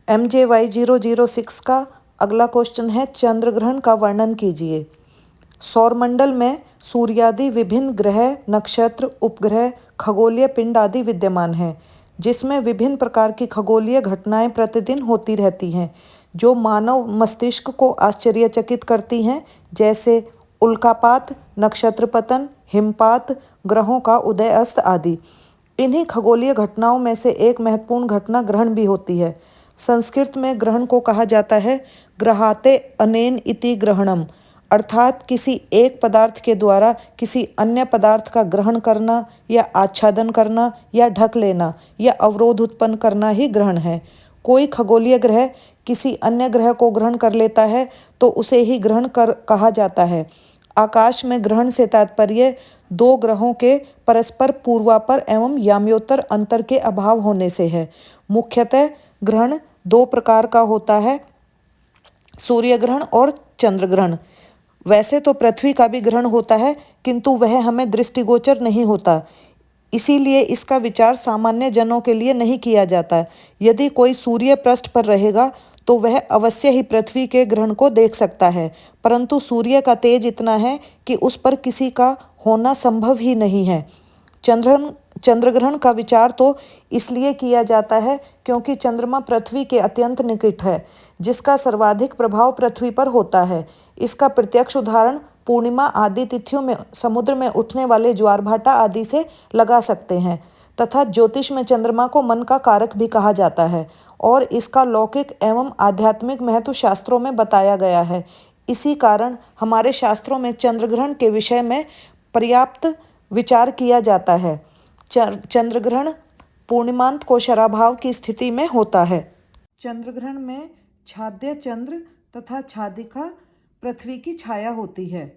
MJY006 का अगला question है, चंद्र ग्रहण का वर्णन कीजिए। सौरमंडल में सूर्यादि विभिन्न ग्रह, नक्षत्र, उपग्रह, खगोलीय पिंड आदि विद्यमान हैं, जिसमें विभिन्न प्रकार की खगोलीय घटनाएं प्रतिदिन होती रहती हैं, जो मानव मस्तिष्क को आश्चर्यचकित करती हैं, जैसे उल्कापात, नक्षत्र पतन, हिमपात, ग्रहों का उदय अस्त आदि। इन्हीं खगोलीय घटनाओं में से एक महत्वपूर्ण घटना ग्रहण भी होती है। संस्कृत में ग्रहण को कहा जाता है ग्रहाते अनेन इति ग्रहणम, अर्थात किसी एक पदार्थ के द्वारा किसी अन्य पदार्थ का ग्रहण करना या आच्छादन करना या ढक लेना या अवरोध उत्पन्न करना ही ग्रहण है। कोई खगोलीय ग्रह किसी अन्य ग्रह को ग्रहण कर लेता है तो उसे ही ग्रहण कहा जाता है। आकाश में ग्रहण से तात्पर्य दो ग्रहों के परस्पर पूर्वापर एवं याम्योत्तर अंतर के अभाव होने से है। मुख्यतः ग्रहण दो प्रकार का होता है, सूर्य ग्रहण और चंद्र ग्रहण। वैसे तो पृथ्वी का भी ग्रहण होता है, किंतु वह हमें दृष्टिगोचर नहीं होता, इसीलिए इसका विचार सामान्य जनों के लिए नहीं किया जाता। यदि कोई सूर्य पृष्ठ पर रहेगा तो वह अवश्य ही पृथ्वी के ग्रहण को देख सकता है, परंतु सूर्य का तेज इतना है कि उस पर किसी का होना संभव ही नहीं है। चंद्र ग्रहण का विचार तो इसलिए किया जाता है क्योंकि चंद्रमा पृथ्वी के अत्यंत निकट है, जिसका सर्वाधिक प्रभाव पृथ्वी पर होता है। इसका प्रत्यक्ष उदाहरण पूर्णिमा आदि तिथियों में समुद्र में उठने वाले ज्वार भाटा आदि से लगा सकते हैं, तथा ज्योतिष में चंद्रमा को मन का कारक भी कहा जाता है और इसका लौकिक एवं आध्यात्मिक महत्व शास्त्रों में बताया गया है। इसी कारण हमारे शास्त्रों में चंद्र ग्रहण के विषय में पर्याप्त विचार किया जाता है। चंद्र ग्रहण पूर्णिमांत को शराभाव की स्थिति में होता है। चंद्र ग्रहण में छाद्य चंद्र तथा छादिका पृथ्वी की छाया होती है।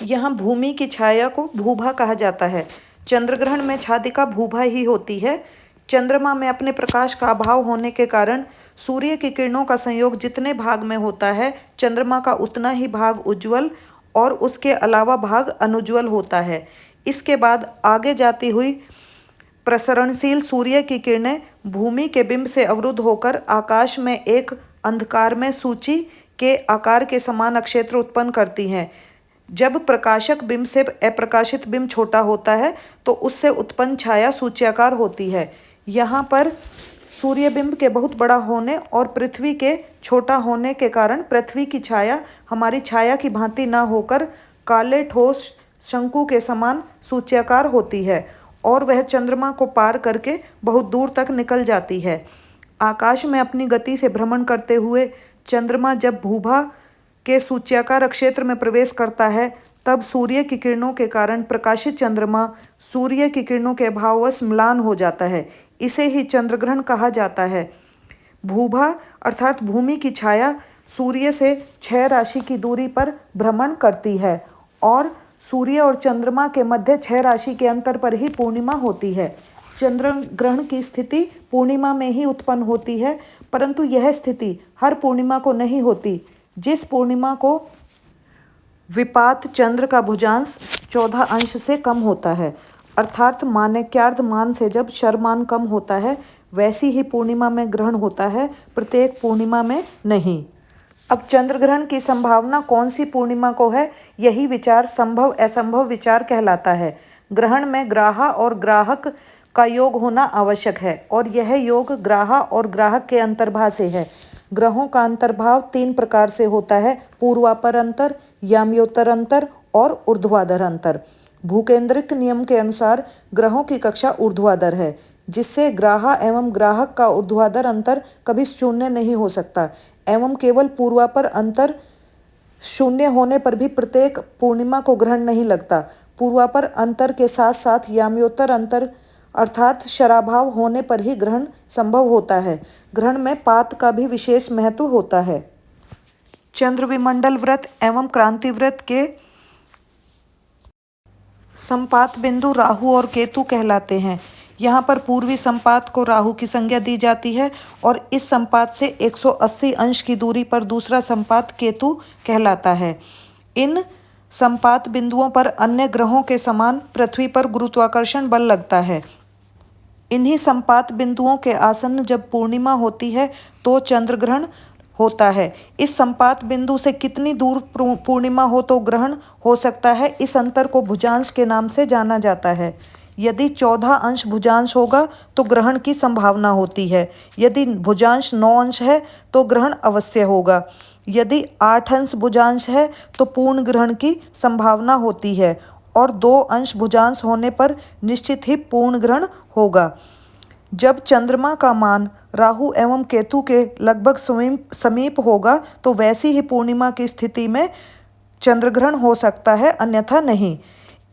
यहाँ भूमि की छाया को भूभा कहा जाता है। चंद्र ग्रहण में छादिका भूभा ही होती है। चंद्रमा में अपने प्रकाश का अभाव होने के कारण सूर्य की किरणों का संयोग जितने भाग में होता है, चंद्रमा का उतना ही भाग उज्ज्वल और उसके अलावा भाग अनुज्ज्वल होता है। इसके बाद आगे जाती हुई प्रसरणशील सूर्य की किरणें भूमि के बिंब से अवरुद्ध होकर आकाश में एक अंधकारमय सूची के आकार के समान अक्षेत्र उत्पन्न करती हैं। जब प्रकाशक बिंब से अप्रकाशित बिंब छोटा होता है तो उससे उत्पन्न छाया सूच्याकार होती है। यहाँ पर सूर्य बिंब के बहुत बड़ा होने और पृथ्वी के छोटा होने के कारण पृथ्वी की छाया हमारी छाया की भांति न होकर काले ठोस शंकु के समान सूच्याकार होती है और वह चंद्रमा को पार करके बहुत दूर तक निकल जाती है। आकाश में अपनी गति से भ्रमण करते हुए चंद्रमा जब भूभा के सूच्याकार क्षेत्र में प्रवेश करता है, तब सूर्य की किरणों के कारण प्रकाशित चंद्रमा सूर्य की किरणों के अभाववश म्लान हो जाता है। इसे ही चंद्र ग्रहण कहा जाता है। भूभा अर्थात भूमि की छाया सूर्य से 6 राशि की दूरी पर भ्रमण करती है और सूर्य और चंद्रमा के मध्य 6 राशि के अंतर पर ही पूर्णिमा होती है। चंद्र ग्रहण की स्थिति पूर्णिमा में ही उत्पन्न होती है, परंतु यह स्थिति हर पूर्णिमा को नहीं होती। जिस पूर्णिमा को विपात चंद्र का भुजांश 14 अंश से कम होता है, अर्थात मानक्यार्ध मान से जब शरमान कम होता है, वैसी ही पूर्णिमा में ग्रहण होता है, प्रत्येक पूर्णिमा में नहीं। अब चंद्र ग्रहण की संभावना कौन सी पूर्णिमा को है, यही विचार संभव असंभव विचार कहलाता है। ग्रहण में ग्राहा और ग्राहक का योग होना आवश्यक है और यह योग ग्राहा और ग्राहक के अंतर्भाव से है। ग्रहों का अंतर्भाव 3 प्रकार से होता है, पूर्वापर अंतर, याम्योत्तर अंतर और ऊर्ध्वाधर अंतर। भूकेंद्रिक नियम के अनुसार ग्रहों की कक्षा ऊर्ध्वाधर है, जिससे ग्राहा एवं ग्राहक का ऊर्ध्वाधर अंतर कभी शून्य नहीं हो सकता एवं केवल पूर्वापर अंतर शून्य होने पर भी प्रत्येक पूर्णिमा को ग्रहण नहीं लगता। पूर्वापर अंतर के साथ साथ याम्योत्तर अंतर अर्थात शराभाव होने पर ही ग्रहण संभव होता है। ग्रहण में पात का भी विशेष महत्व होता है। चंद्र विमंडल व्रत एवं क्रांति व्रत के संपात बिंदु राहु और केतु कहलाते हैं। यहाँ पर पूर्वी संपात को राहु की संज्ञा दी जाती है और इस संपात से 180 अंश की दूरी पर दूसरा संपात केतु कहलाता है। इन संपात बिंदुओं पर अन्य ग्रहों के समान पृथ्वी पर गुरुत्वाकर्षण बल लगता है। इन्हीं संपात बिंदुओं के आसन्न जब पूर्णिमा होती है तो चंद्र ग्रहण होता है। इस संपात बिंदु से कितनी दूर पूर्णिमा हो तो ग्रहण हो सकता है, इस अंतर को भुजांश के नाम से जाना जाता है। यदि 14 अंश भुजांश होगा तो ग्रहण की संभावना होती है। यदि भुजांश 9 अंश है तो ग्रहण अवश्य होगा। यदि 8 अंश भुजांश है तो पूर्ण ग्रहण की संभावना होती है और 2 अंश भुजांश होने पर निश्चित ही पूर्ण ग्रहण होगा। जब चंद्रमा का मान राहु एवं केतु के लगभग समीप होगा तो वैसी ही पूर्णिमा की स्थिति में चंद्रग्रहण हो सकता है, अन्यथा नहीं।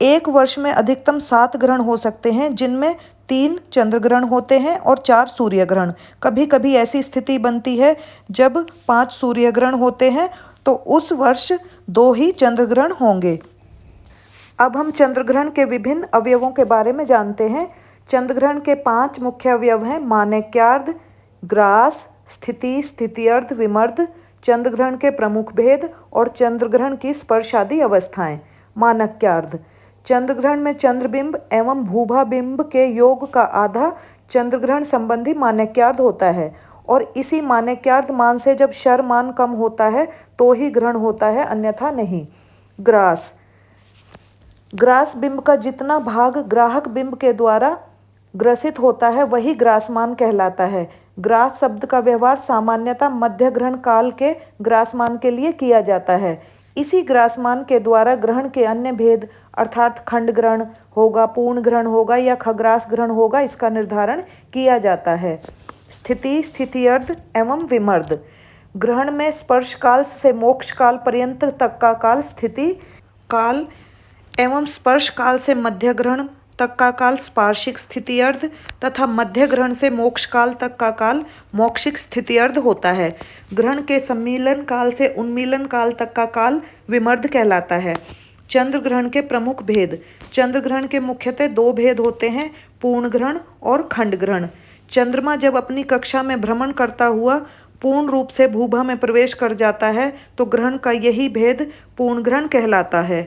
एक वर्ष में अधिकतम 7 ग्रहण हो सकते हैं, जिनमें 3 चंद्रग्रहण होते हैं और 4 सूर्य ग्रहण। कभी कभी ऐसी स्थिति बनती है जब 5 सूर्य ग्रहण होते हैं तो उस वर्ष 2 ही चंद्रग्रहण होंगे। अब हम चंद्रग्रहण के विभिन्न अवयवों के बारे में जानते हैं। चंद्रग्रहण के 5 मुख्य अवयव हैं: मानक्यार्ध, ग्रास, स्थिति, स्थित्यर्ध, विमर्द, चंद्रग्रहण के प्रमुख भेद और चंद्रग्रहण की स्पर्श आदि अवस्थाएं। मानक्यार्ध: चंद्रग्रहण में चंद्रबिंब एवं भूभाबिंब के योग का आधा चंद्रग्रहण संबंधी मानक्यार्ध होता है और इसी मानक्यार्ध मान से जब शर मान कम होता है तो ही ग्रहण होता है, अन्यथा नहीं। ग्रास: ग्रास बिंब का जितना भाग ग्राहक बिंब के द्वारा ग्रसित होता है वही ग्रासमान कहलाता है। ग्रास शब्द का व्यवहार सामान्यतः मध्य ग्रहण काल के ग्रासमान के लिए किया जाता है। इसी ग्रासमान के द्वारा ग्रहण के अन्य भेद अर्थात खंड ग्रहण होगा, पूर्ण ग्रहण होगा या खग्रास ग्रहण होगा, इसका निर्धारण किया जाता है। स्थिति, स्थित्यर्ध एवं विमर्द: ग्रहण में स्पर्श काल से मोक्ष काल पर्यंत तक का काल स्थिति काल एवं स्पर्श काल से मध्य ग्रहण तक का काल स्पार्शिक स्थित्यर्ध तथा मध्य ग्रहण से मोक्ष काल तक का काल मौक्षिक स्थित्यर्ध होता है। ग्रहण के सम्मीलन काल से उन्मीलन काल तक का काल विमर्द कहलाता है। चंद्र ग्रहण के प्रमुख भेद: चंद्र ग्रहण के मुख्यतः 2 भेद होते हैं, पूर्ण ग्रहण और खंड ग्रहण। चंद्रमा जब अपनी कक्षा में भ्रमण करता हुआ पूर्ण रूप से भूभा में प्रवेश कर जाता है तो ग्रहण का यही भेद पूर्ण ग्रहण कहलाता है,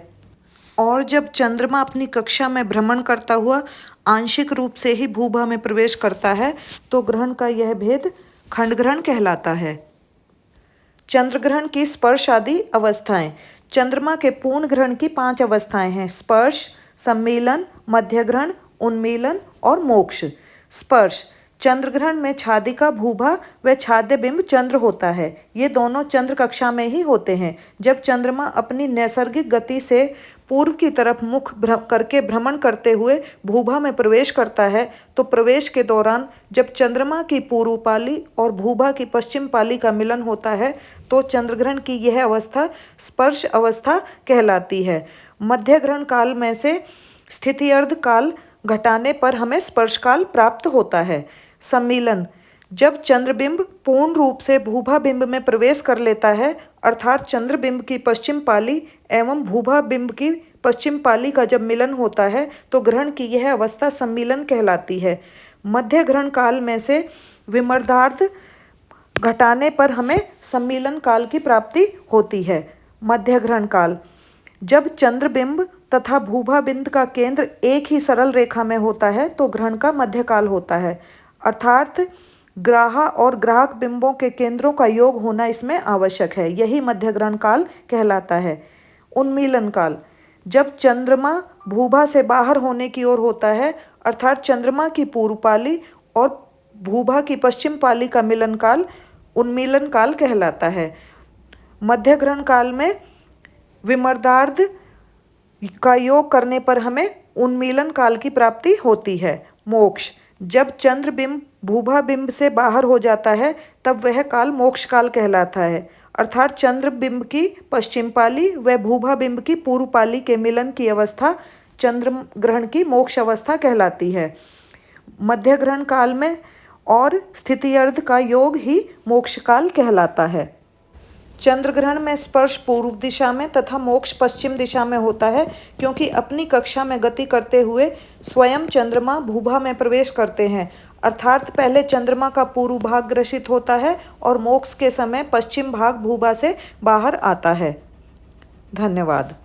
और जब चंद्रमा अपनी कक्षा में भ्रमण करता हुआ आंशिक रूप से ही भूभा में प्रवेश करता है तो ग्रहण का यह भेद खंड ग्रहण कहलाता है। चंद्रग्रहण की स्पर्श आदि अवस्थाएं: चंद्रमा के पूर्ण ग्रहण की 5 अवस्थाएं हैं: स्पर्श, सम्मीलन, मध्य ग्रहण, उन्मीलन और मोक्ष। स्पर्श: चंद्रग्रहण में छादिका भूभा व छाद्य बिंब चंद्र होता है। ये दोनों चंद्र कक्षा में ही होते हैं। जब चंद्रमा अपनी नैसर्गिक गति से पूर्व की तरफ मुख करके भ्रमण करते हुए भूभा में प्रवेश करता है तो प्रवेश के दौरान जब चंद्रमा की पूर्व पाली और भूभा की पश्चिम पाली का मिलन होता है तो चंद्रग्रहण की यह अवस्था स्पर्श अवस्था कहलाती है। मध्य ग्रहण काल में से स्थित्यर्ध काल घटाने पर हमें स्पर्श काल प्राप्त होता है। सम्मीलन: जब चंद्रबिंब पूर्ण रूप से भूभा बिंब में प्रवेश कर लेता है अर्थात चंद्रबिंब की पश्चिम पाली एवं भूभा बिंब की पश्चिम पाली का जब मिलन होता है तो ग्रहण की यह अवस्था सम्मीलन कहलाती है। मध्य ग्रहण काल में से विमर्दार्ध घटाने पर हमें सम्मीलन काल की प्राप्ति होती है। मध्य ग्रहण काल: जब चंद्रबिंब तथा भूभा बिंब का केंद्र एक ही सरल रेखा में होता है तो ग्रहण का मध्यकाल होता है, अर्थात ग्राहा और ग्राहक बिंबों के केंद्रों का योग होना इसमें आवश्यक है, यही मध्य ग्रहण काल कहलाता है। उन्मीलन काल: जब चंद्रमा भूभा से बाहर होने की ओर होता है अर्थात चंद्रमा की पूर्व पाली और भूभा की पश्चिम पाली का मिलन काल उन्मीलन काल कहलाता है। मध्य ग्रहण काल में विमर्दार्ध का योग करने पर हमें उन्मीलन काल की प्राप्ति होती है। मोक्ष: जब चंद्रबिंब भूभा बिंब से बाहर हो जाता है तब वह काल मोक्ष काल कहलाता है, अर्थात चंद्रबिंब की पश्चिम पाली व भूभा बिंब की पूर्व पाली के मिलन की अवस्था चंद्र ग्रहण की मोक्ष अवस्था कहलाती है। मध्य ग्रहण काल में और स्थित्यर्ध का योग ही मोक्ष काल कहलाता है। चंद्रग्रहण में स्पर्श पूर्व दिशा में तथा मोक्ष पश्चिम दिशा में होता है, क्योंकि अपनी कक्षा में गति करते हुए स्वयं चंद्रमा भूभा में प्रवेश करते हैं, अर्थात पहले चंद्रमा का पूर्व भाग ग्रसित होता है और मोक्ष के समय पश्चिम भाग भूभा से बाहर आता है। धन्यवाद।